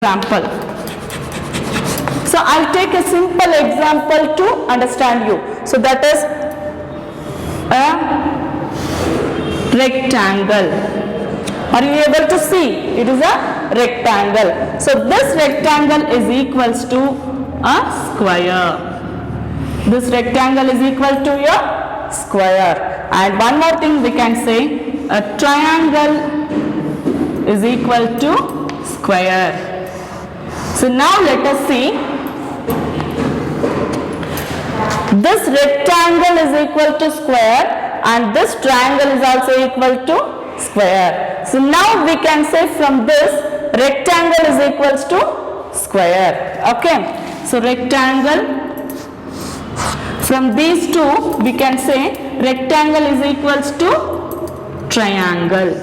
example. So I'll take a simple example to understand you. So that is a rectangle. Are you able to see? It is a rectangle. So this rectangle is equals to a square. This rectangle is equal to a square. And one more thing we can say, a triangle is equal to square. So now let us see. This rectangle is equal to square and this triangle is also equal to square. So now we can say from this rectangle is equals to square. Okay. So rectangle, from these two we can say rectangle is equals to triangle.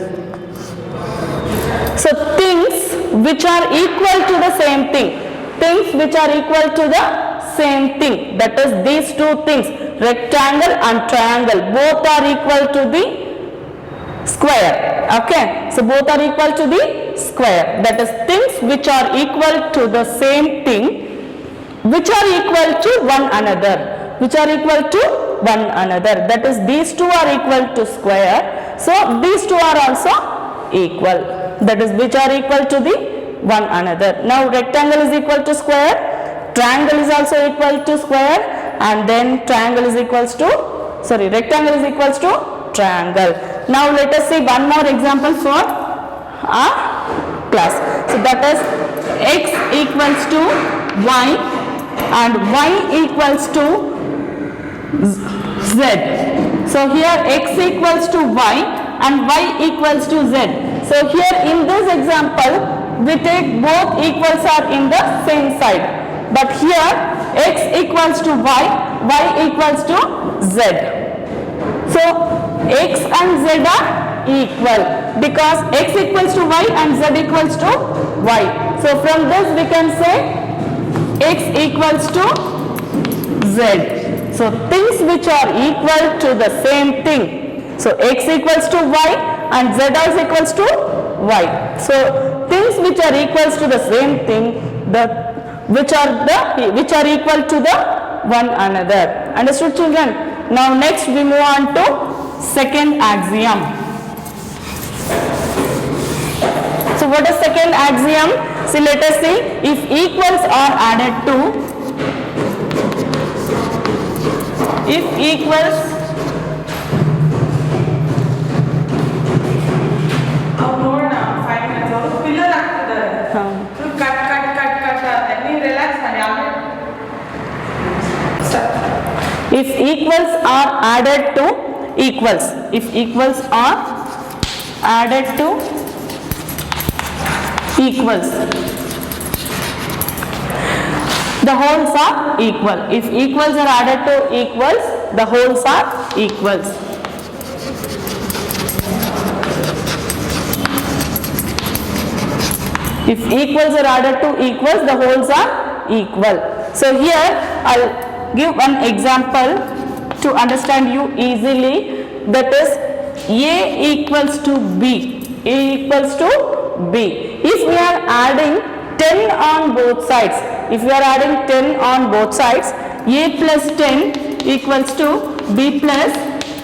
So things which are equal to the same thing, things which are equal to the same thing, that is these two things, rectangle and triangle, both are equal to the square. Okay, so both are equal to the square, that is things which are equal to the same thing, which are equal to one another, which are equal to one another, that is these two are equal to square, so these two are also equal, that is which are equal to the one another. Now rectangle is equal to square, triangle is also equal to square, and then triangle is equals to, rectangle is equals to triangle. Now let us see one more example for our class. So that is x equals to y and y equals to z. So here x equals to y and y equals to z. So here in this example we take both equals are in the same side, but here x equals to y, y equals to z. So x and z are equal because x equals to y and z equals to y. So from this we can say x equals to z. So things which are equal to the same thing. So x equals to y and z is equals to y. So things which are equals to the same thing, which are equal to the one another. Understood, children? Now next we move on to second axiom. So what is second axiom? So let us see, if equals are added to, if equals if equals are added to equals, if equals are added to equals, the wholes are equal. If equals are added to equals, the wholes are equals. If equals are added to equals, the wholes are equal. So here I'll give one example to understand you easily, that is a equals to b, a equals to b. If we are adding 10 on both sides, if we are adding 10 on both sides, a plus 10 equals to b plus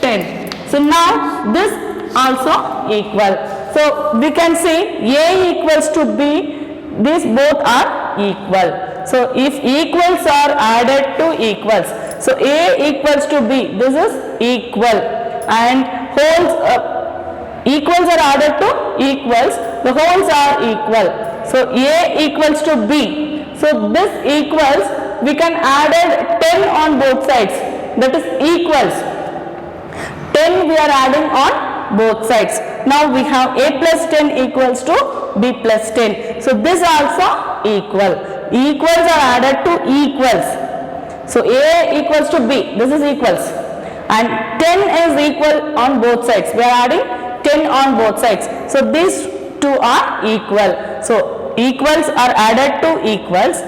10. So now this also equal. So we can say a equals to b, these both are equal. So if equals are added to equals, so a equals to b, this is equal, and wholes equals are added to equals, the wholes are equal. So a equals to b, so this equals, we can add 10 on both sides, that is equals, 10 we are adding on both sides. Now we have a plus 10 equals to b plus 10, so this also equal. Equals are added to equals. So a equals to b, this is equals, and 10 is equal on both sides. We are adding 10 on both sides. So these two are equal. So equals are added to equals.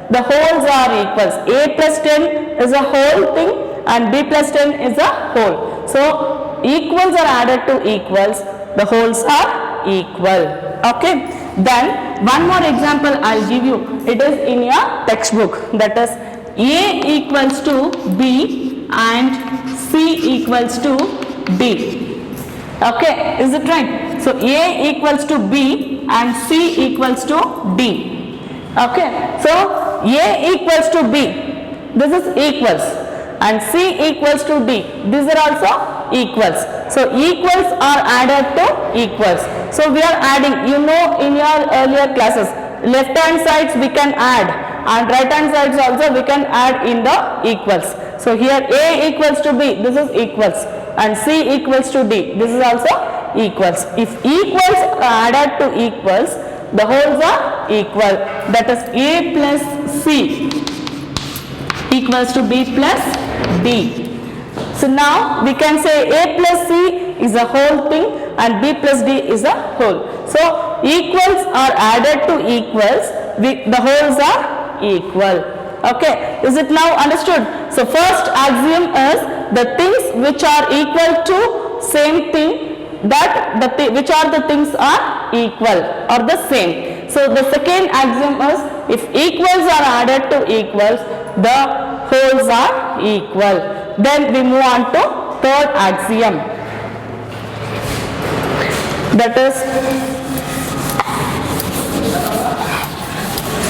The wholes are equals. A plus 10 is a whole thing and b plus 10 is a whole. So equals are added to equals. The wholes are equal. Okay. Then one more example I'll give you. It is in your textbook. That is A equals to B and C equals to D. Okay, is it right? So A equals to B and C equals to D. Okay, so A equals to B. This is equals, and C equals to D. These are also equals. So equals are added to equals. So we are adding, you know, in your earlier classes, left hand sides we can add and right hand sides also we can add in the equals. So here A equals to B, this is equals, and C equals to D, this is also equals. If equals are added to equals, the wholes are equal. That is A plus C equals to B plus D. So now we can say A plus C is a whole thing and B plus D is a whole. So equals are added to equals, the wholes are equal. Okay, is it now understood? So first axiom is the things which are equal to same thing, that which are the things are equal or the same. So the second axiom is if equals are added to equals, the wholes are equal. Then we move on to third axiom. That is,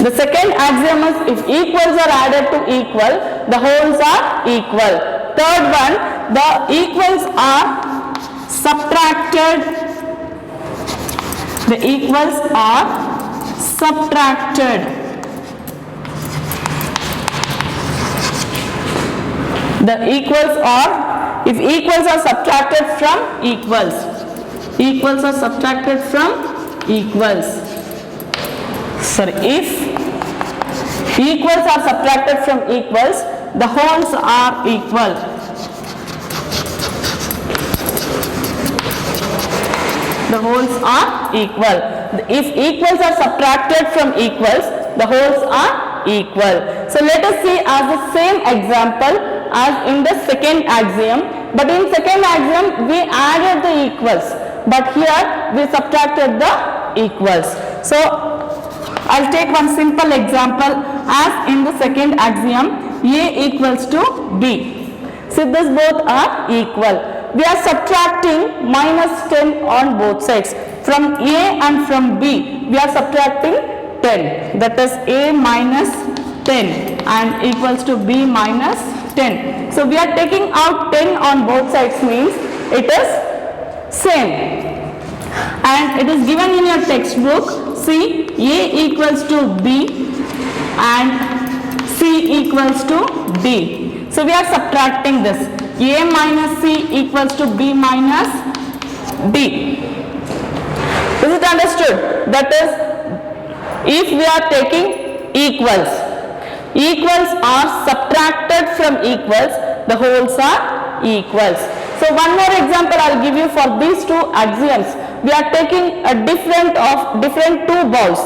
the second axiom is if equals are added to equal, the wholes are equal. Third one, the equals are subtracted. The equals are subtracted. The equals are, if equals are subtracted from equals, equals are subtracted from equals. Sorry, if equals are subtracted from equals, the wholes are equal. The wholes are equal. If equals are subtracted from equals, the wholes are equal. So let us see as the same example as in the second axiom, but in second axiom we added the equals, but here we subtracted the equals. So I'll take one simple example as in the second axiom, A equals to B. So these both are equal. We are subtracting minus 10 on both sides. From A and from B we are subtracting 10, that is A minus 10 and equals to B minus 10. So we are taking out 10 on both sides, means it is same, and it is given in your textbook. See, A equals to B and C equals to D. So we are subtracting this. A minus C equals to B minus D. Is it understood? That is, if we are taking equals, equals are subtracted from equals, the wholes are equals. So one more example I will give you for these two axioms. We are taking a different two bowls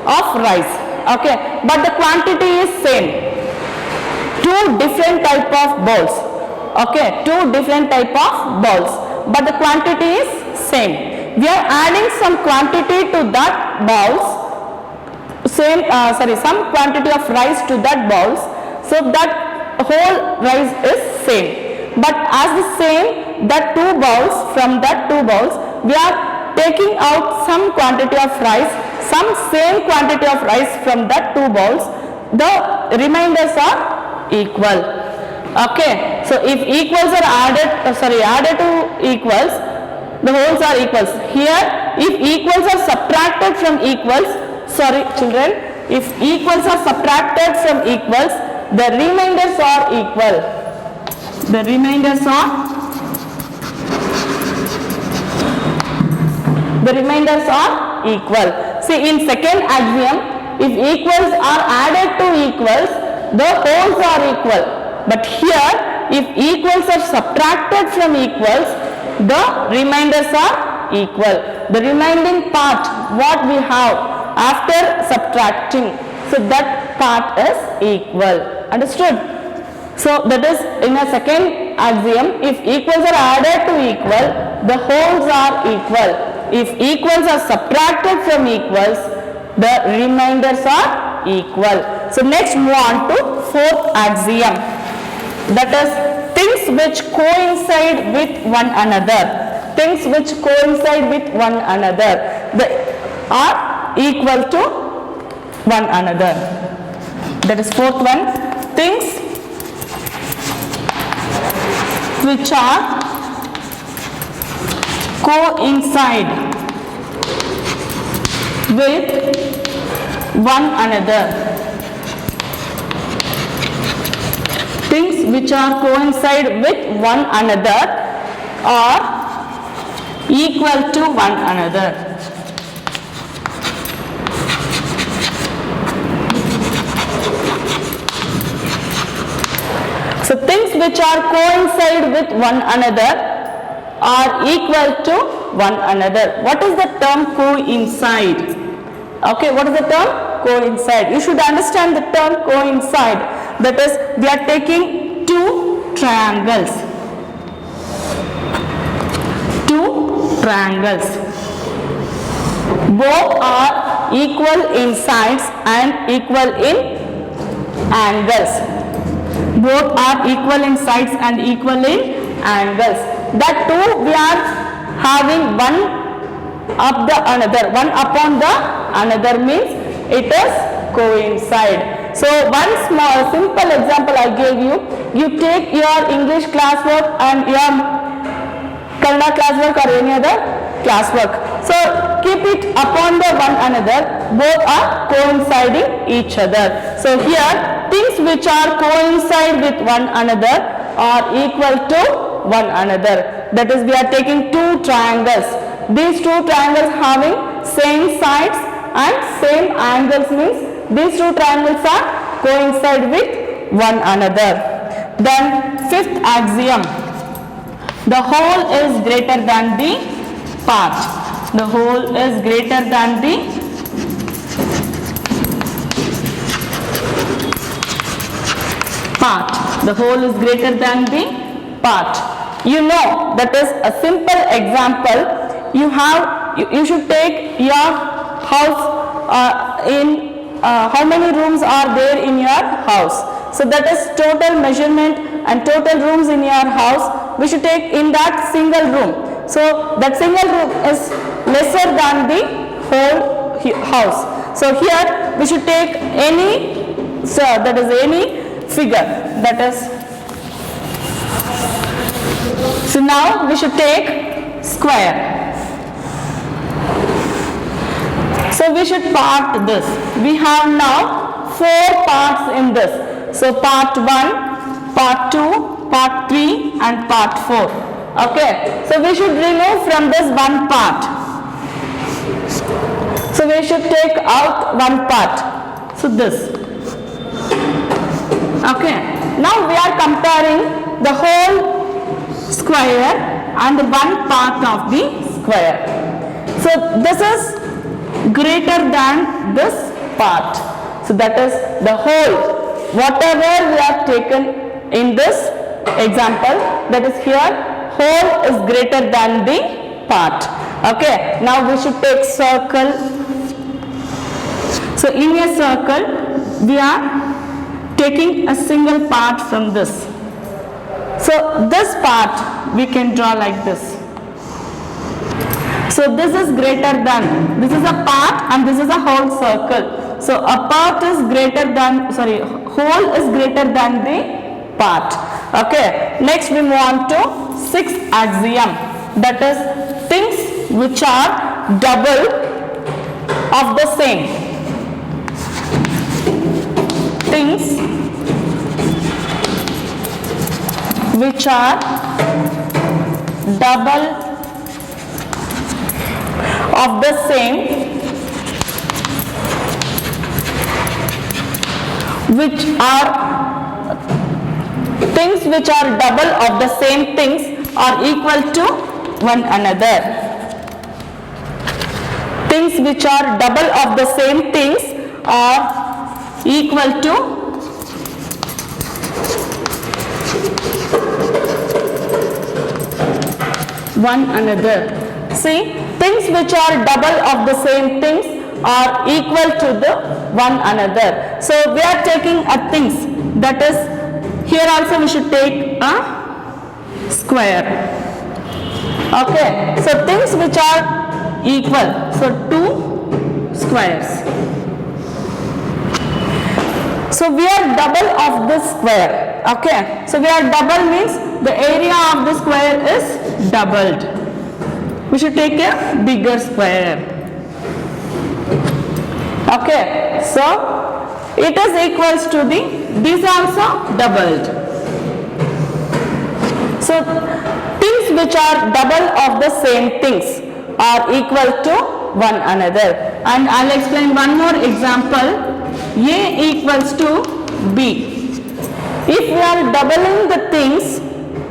of rice, okay, but the quantity is same. Two different type of bowls, okay, two different type of bowls, but the quantity is same. We are adding some quantity to that bowls, some quantity of rice to that bowls, so that whole rice is same. But as the same, that two bowls, from that two bowls we are taking out some quantity of rice, some same quantity of rice from that two bowls, the remainders are equal. Okay, so if equals are added to equals, the wholes are equals. Here, if equals are subtracted from equals, children, if equals are subtracted from equals, the remainders are equal. The remainders are equal. See, in second axiom, if equals are added to equals, the wholes are equal. But here, if equals are subtracted from equals, the remainders are equal. The remaining part, what we have after subtracting, so that part is equal. Understood? So that is in a second axiom, if equals are added to equal, the wholes are equal. If equals are subtracted from equals, The remainders are equal. So next move on to fourth axiom. That is things which coincide with one another. Things which coincide with one another. They are equal to one another. That is fourth one. Things which are coincide with one another. Things which are coincide with one another are equal to one another. So things which are coincide with one another are equal to one another. What is the term coincide? Okay, what is the term coincide? You should understand the term coincide. That is, they are taking two triangles. Two triangles. Both are equal in sides and equal in angles. Both are equal in sides and equal in angles. That too we are having one up the another, one upon the another means it is coincide. So one small simple example I gave you. You take your English classwork and your Kannada classwork or any other classwork. So keep it upon the one another. Both are coinciding each other. So here things which are coincide with one another are equal to one another. That is, we are taking two triangles. These two triangles having same sides and same angles means these two triangles are coincide with one another. Then fifth axiom. The whole is greater than the part. The whole is greater than the part. The whole is greater than the part. You know, that is a simple example. You should take your house how many rooms are there in your house. So that is total measurement and total rooms in your house. We should take in that single room. So that single room is lesser than the whole house. So here we should take any, so that is any figure. That is, so now we should take square. So we should part this. We have now 4 parts in this. So part 1, part 2, part 3 and part 4. Okay. So we should remove from this one part. So we should take out one part. So this. Okay. Now we are comparing the whole square and one part of the square. So this is greater than this part. So that is the whole. Whatever we have taken in this example, that is here, whole is greater than the part. Okay. Now we should take circle. So in a circle, we are taking a single part from this. So this part we can draw like this. So this is greater than, this is a part and this is a whole circle. So a part is greater than, sorry, whole is greater than the part. Okay. Next we move on to 6th axiom. That is things which are double of the same. Things which are double of the same, which are things which are double of the same things are equal to one another. Things which are double of the same things are equal to one another. See, things which are double of the same things are equal to the one another. So we are taking a things, that is here also we should take a square. Okay, so things which are equal, so two squares. So we are double of this square. Okay, so we are double means the area of the square is doubled. We should take a bigger square. Okay, so it is equals to this also doubled. So things which are double of the same things are equal to one another. And I'll explain one more example. A equals to B. If we are doubling the things,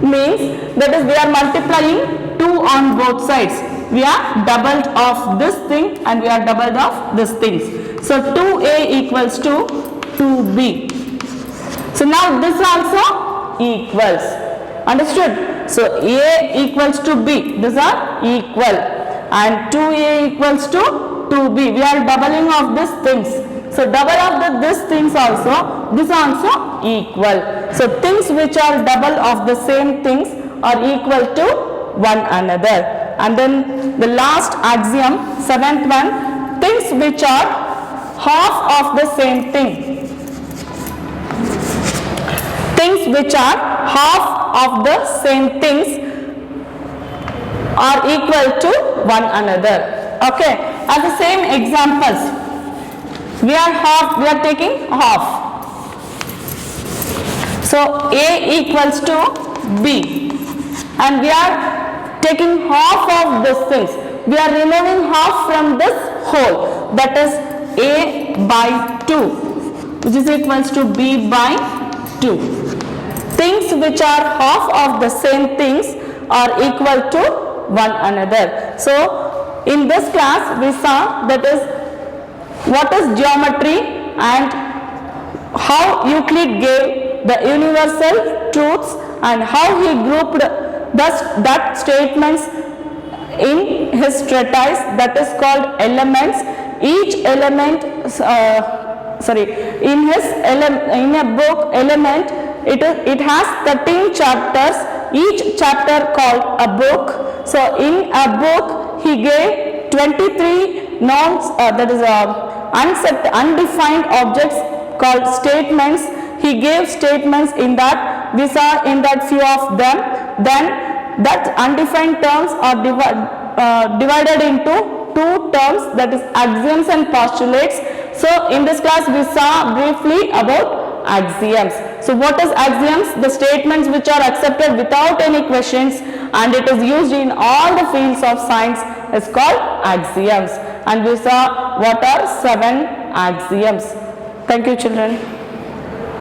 means that is we are multiplying 2 on both sides. We are doubled of this thing and we are doubled of this things. So 2A equals to 2B. So now this also equals. Understood? So A equals to B. These are equal. And 2A equals to 2B. We are doubling of these things. So double of these things also, this also equal. So things which are double of the same things are equal to one another. And then the last axiom, 7th one, things which are half of the same thing. Things which are half of the same things are equal to one another. Okay, as the same examples. We are taking half. So A equals to B. And we are taking half of these things. We are removing half from this whole. That is A by 2. Which is equals to B by 2. Things which are half of the same things are equal to one another. So in this class we saw that is what is geometry and how Euclid gave the universal truths and how he grouped that statements in his treatise that is called Elements. Each element, in a book Element, it has 13 chapters, each chapter called a book. So in a book he gave 23 nouns, that is undefined objects called statements. He gave statements in that, we saw in that few of them. Then that undefined terms are divided into two terms, that is axioms and postulates. So in this class we saw briefly about axioms. So what is axioms? The statements which are accepted without any questions and it is used in all the fields of science is called axioms. And we saw what are 7 axioms. Thank you children.